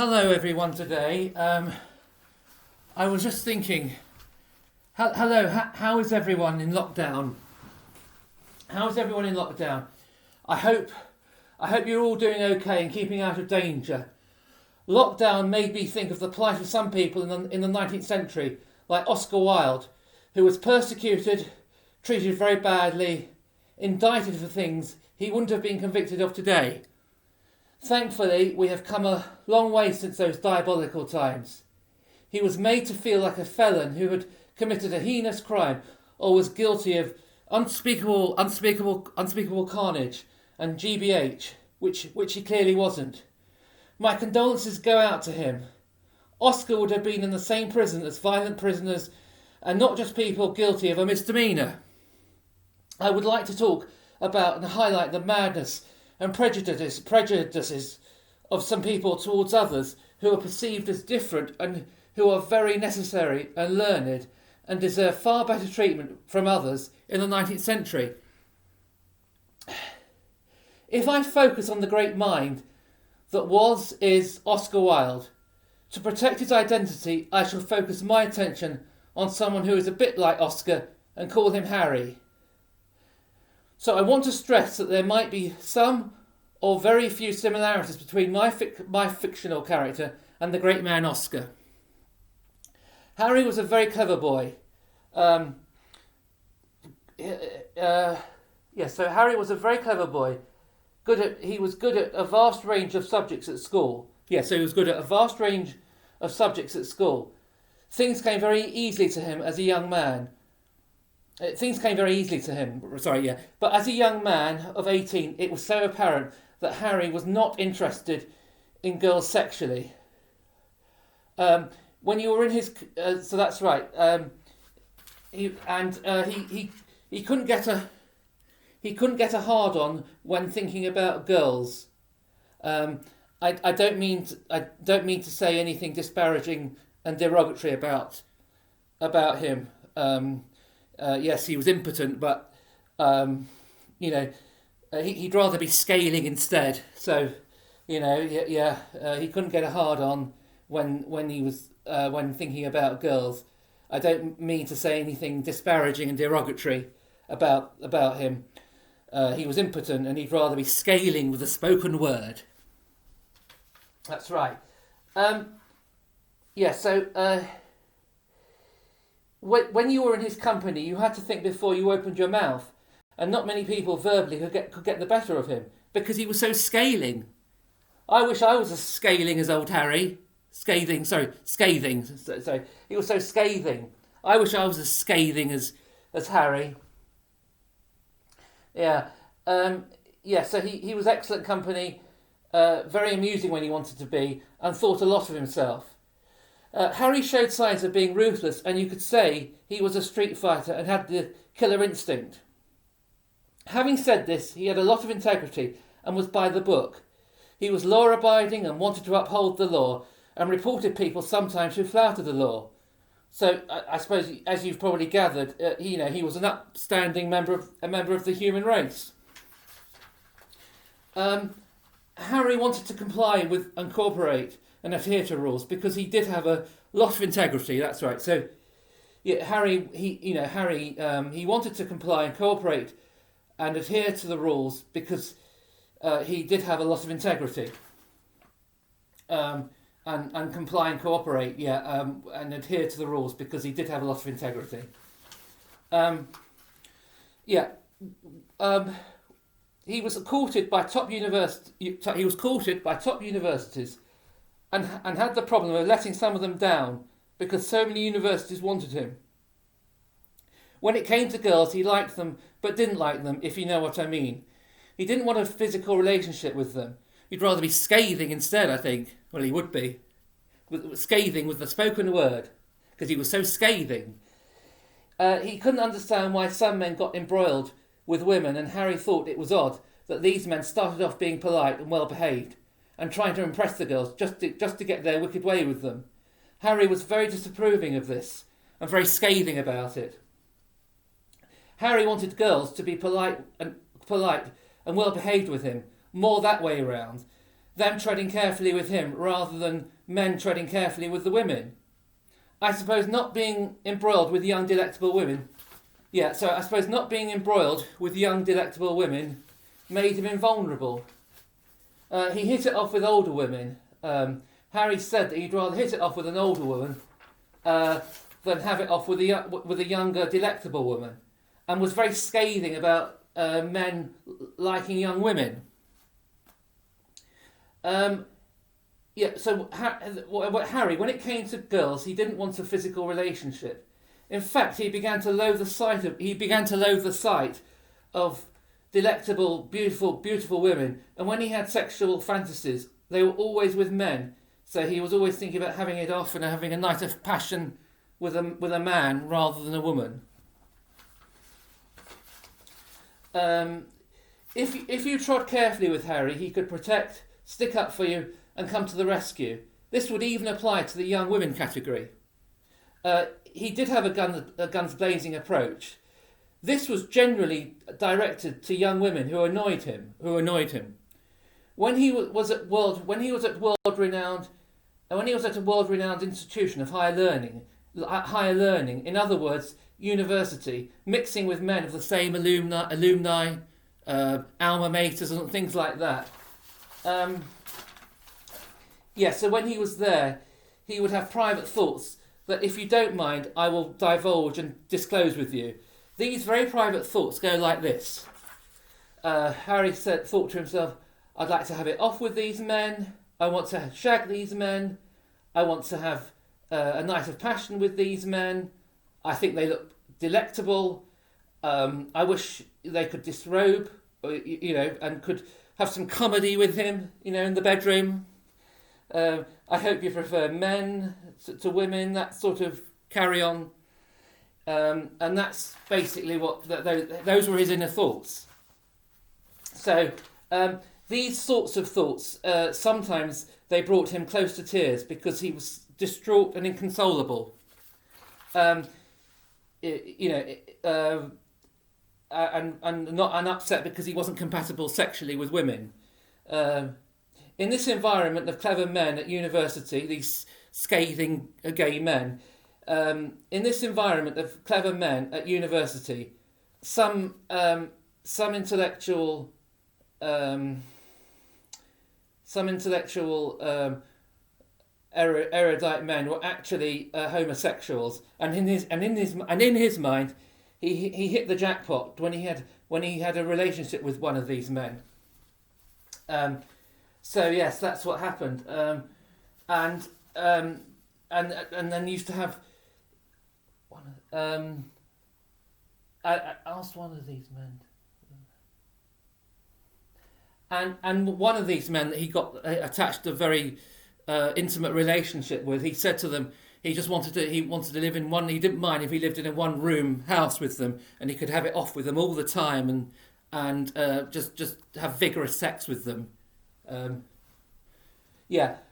Hello everyone today. I was just thinking, hello, how is everyone in lockdown? How is everyone in lockdown? I hope you're all doing okay and keeping out of danger. Lockdown made me think of the plight of some people in the 19th century, like Oscar Wilde, who was persecuted, treated very badly, indicted for things he wouldn't have been convicted of today. Thankfully, we have come a long way since those diabolical times. He was made to feel like a felon who had committed a heinous crime or was guilty of unspeakable carnage and GBH, which he clearly wasn't. My condolences go out to him. Oscar would have been in the same prison as violent prisoners and not just people guilty of a misdemeanour. I would like to talk about and highlight the madness and prejudices of some people towards others who are perceived as different and who are very necessary and learned and deserve far better treatment from others in the 19th century. If I focus on the great mind that is Oscar Wilde, to protect his identity, I shall focus my attention on someone who is a bit like Oscar and call him Harry. So I want to stress that there might be some or very few similarities between my fictional character and the great man Oscar. Harry was a very clever boy. So Harry was a very clever boy. He was good at a vast range of subjects at school. So he was good at a vast range of subjects at school. Things came very easily to him as a young man. But as a young man of 18, it was so apparent that Harry was not interested in girls sexually. When you were in his, so that's right. He couldn't get a hard on when thinking about girls. I don't mean to say anything disparaging and derogatory about him. Yes, he was impotent, but he'd rather be scaling instead. So, he couldn't get a hard on when he was when thinking about girls. I don't mean to say anything disparaging and derogatory about him. He was impotent, and he'd rather be scaling with the spoken word. That's right. When you were in his company, you had to think before you opened your mouth, and not many people verbally could get the better of him because he was so scathing. I wish I was as scathing as old Harry. Scathing. Sorry, he was so scathing. I wish I was as scathing as Harry. So he was excellent company, very amusing when he wanted to be, and thought a lot of himself. Harry showed signs of being ruthless, and you could say he was a street fighter and had the killer instinct. Having said this, he had a lot of integrity and was by the book. He was law-abiding and wanted to uphold the law, and reported people sometimes who flouted the law. So I suppose, as you've probably gathered, he was an upstanding member of the human race. Harry wanted to comply with and cooperate and adhere to rules because he did have a lot of integrity. That's right. So, Harry wanted to comply and cooperate and adhere to the rules because he did have a lot of integrity. And comply and cooperate, and adhere to the rules because he did have a lot of integrity. He was courted by top universities, and had the problem of letting some of them down because so many universities wanted him. When it came to girls, he liked them but didn't like them, if you know what I mean. He didn't want a physical relationship with them. He'd rather be scathing instead, I think. Well, he would be. Scathing with the spoken word, because he was so scathing. He couldn't understand why some men got embroiled with women, and Harry thought it was odd that these men started off being polite and well behaved and trying to impress the girls just to get their wicked way with them. Harry was very disapproving of this and very scathing about it. Harry wanted girls to be polite and well behaved with him, more that way around, them treading carefully with him rather than men treading carefully with the women. I suppose not being embroiled with young delectable women. Yeah, so I suppose not being embroiled with young delectable women made him invulnerable. He hit it off with older women. Harry said that he'd rather hit it off with an older woman than have it off with a younger delectable woman, and was very scathing about men liking young women. So Harry, when it came to girls, he didn't want a physical relationship. In fact, he began to loathe the sight of delectable, beautiful women. And when he had sexual fantasies, they were always with men. So he was always thinking about having it off and having a night of passion with a man rather than a woman. If you trod carefully with Harry, he could protect, stick up for you, and come to the rescue. This would even apply to the young women category. He did have a guns blazing approach. This was generally directed to young women who annoyed him. When he was at a world-renowned institution of higher learning, in other words, university, mixing with men of the same alumni, alma maters and things like that. So when he was there, he would have private thoughts that, if you don't mind, I will divulge and disclose with you. These very private thoughts go like this. Harry thought to himself, I'd like to have it off with these men. I want to shag these men. I want to have a night of passion with these men. I think they look delectable. I wish they could disrobe, and could have some comedy with him, in the bedroom. I hope you prefer men to women, that sort of carry on. And that's basically what those were his inner thoughts. So these sorts of thoughts, sometimes they brought him close to tears because he was distraught and inconsolable. And upset because he wasn't compatible sexually with women. In this environment of clever men at university, these scathing gay men, in this environment of clever men at university, some intellectual erudite men were actually homosexuals, and in his mind, he hit the jackpot when he had a relationship with one of these men. So yes, that's what happened, and then used to have one. I asked one of these men, and one of these men that he got attached to a very intimate relationship with. He said to them, he wanted to live in one. He didn't mind if he lived in a one-room house with them, and he could have it off with them all the time, and just have vigorous sex with them.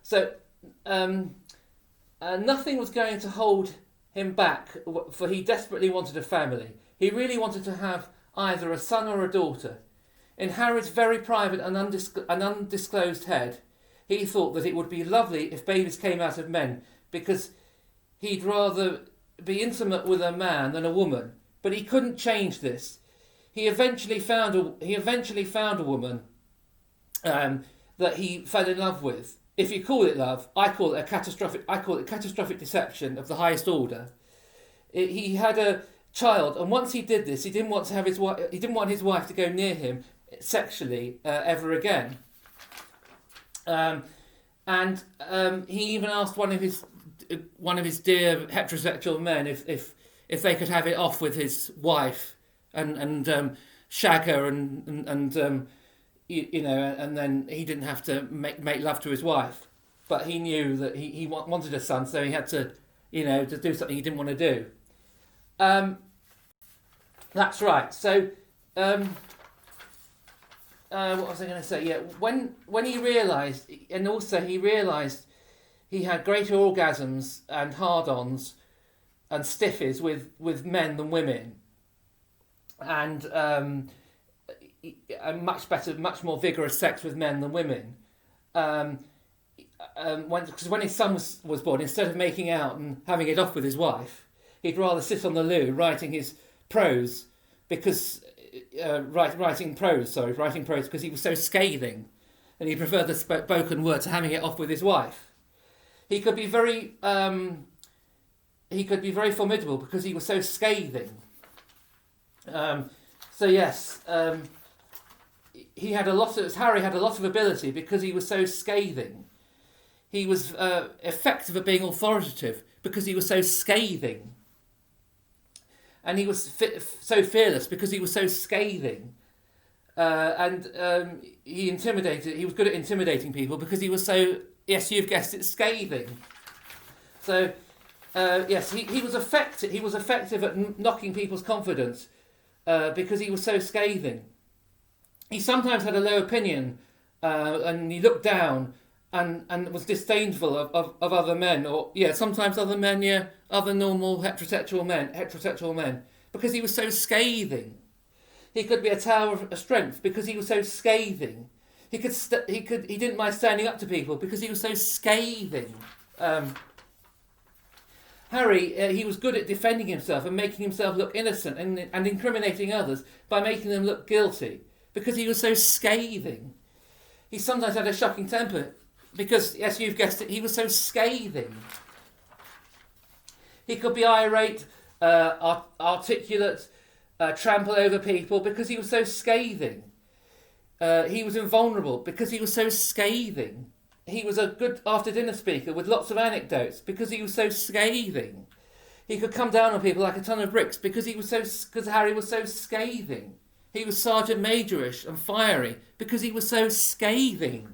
So nothing was going to hold him back, for he desperately wanted a family. He really wanted to have either a son or a daughter. In Harry's very private and undisclosed head, he thought that it would be lovely if babies came out of men, because he'd rather be intimate with a man than a woman. But he couldn't change this. He eventually found a woman that he fell in love with. If you call it love, I call it catastrophic deception of the highest order. He had a child, and once he did this, he didn't want his wife to go near him sexually ever again. He even asked one of his dear heterosexual men if they could have it off with his wife and shag her and then he didn't have to make love to his wife, but he knew that he wanted a son, so he had to to do something he didn't want to do. That's right. So what was I going to say? Yeah, when he realised, and also he realised he had greater orgasms and hard-ons and stiffies with men than women, and much more vigorous sex with men than women. because when his son was born, instead of making out and having it off with his wife, he'd rather sit on the loo writing his prose because writing prose because he was so scathing, and he preferred the spoken word to having it off with his wife. He could be very formidable because he was so scathing. Harry had a lot of ability because he was so scathing. He was effective at being authoritative because he was so scathing. And he was so fearless because he was so scathing. He was good at intimidating people because he was so, yes, you've guessed it, scathing. So, he was effective. He was effective at knocking people's confidence because he was so scathing. He sometimes had a low opinion and he looked down and was disdainful of other men, or sometimes other men, other normal heterosexual men, because he was so scathing. He could be a tower of strength because he was so scathing. He didn't mind standing up to people because he was so scathing. Harry, he was good at defending himself and making himself look innocent and incriminating others by making them look guilty because he was so scathing. He sometimes had a shocking temper because, yes, you've guessed it, he was so scathing. He could be irate, articulate, trample over people because he was so scathing. He was invulnerable because he was so scathing. He was a good after-dinner speaker with lots of anecdotes because he was so scathing. He could come down on people like a ton of bricks because Harry was so scathing. He was Sergeant Majorish and fiery because he was so scathing.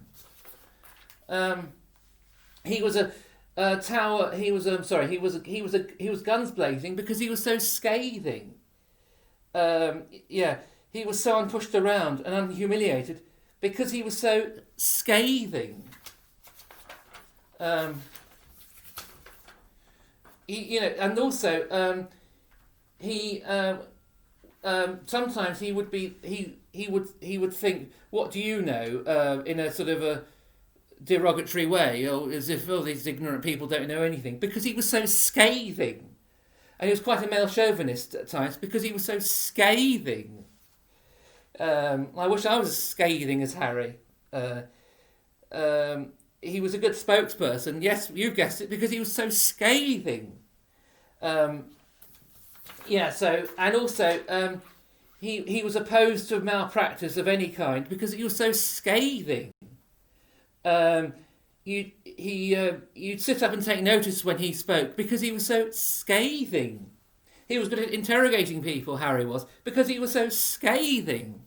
He was guns blazing because he was so scathing. He was so unpushed around and unhumiliated because he was so scathing. Sometimes he would think, what do you know, in a sort of a derogatory way, or as if these ignorant people don't know anything, because he was so scathing. And he was quite a male chauvinist at times because he was so scathing. I wish I was as scathing as Harry. He was a good spokesperson. Yes, you guessed it, because he was so scathing. He was opposed to malpractice of any kind because he was so scathing. You'd sit up and take notice when he spoke because he was so scathing. He was good at interrogating people, Harry was, because he was so scathing.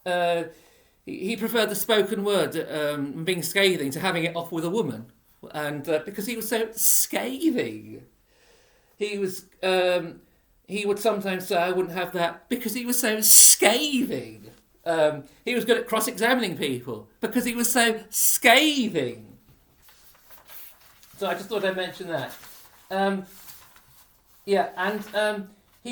He preferred the spoken word, being scathing, to having it off with a woman, and because he was so scathing. He would sometimes say, I wouldn't have that, because he was so scathing. He was good at cross-examining people because he was so scathing. So I just thought I'd mention that. He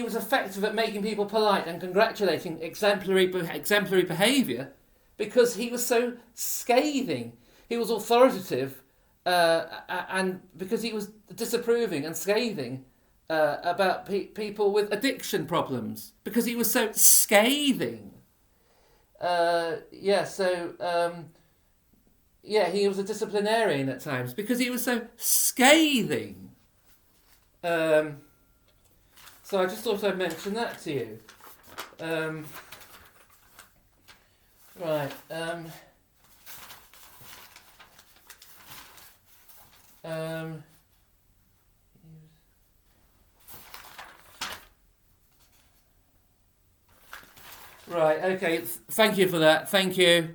was effective at making people polite and congratulating exemplary behaviour because he was so scathing. He was authoritative and because he was disapproving and scathing about people with addiction problems because he was so scathing. He was a disciplinarian at times because he was so scathing. So I just thought I'd mention that to you. Okay, thank you for that. Thank you.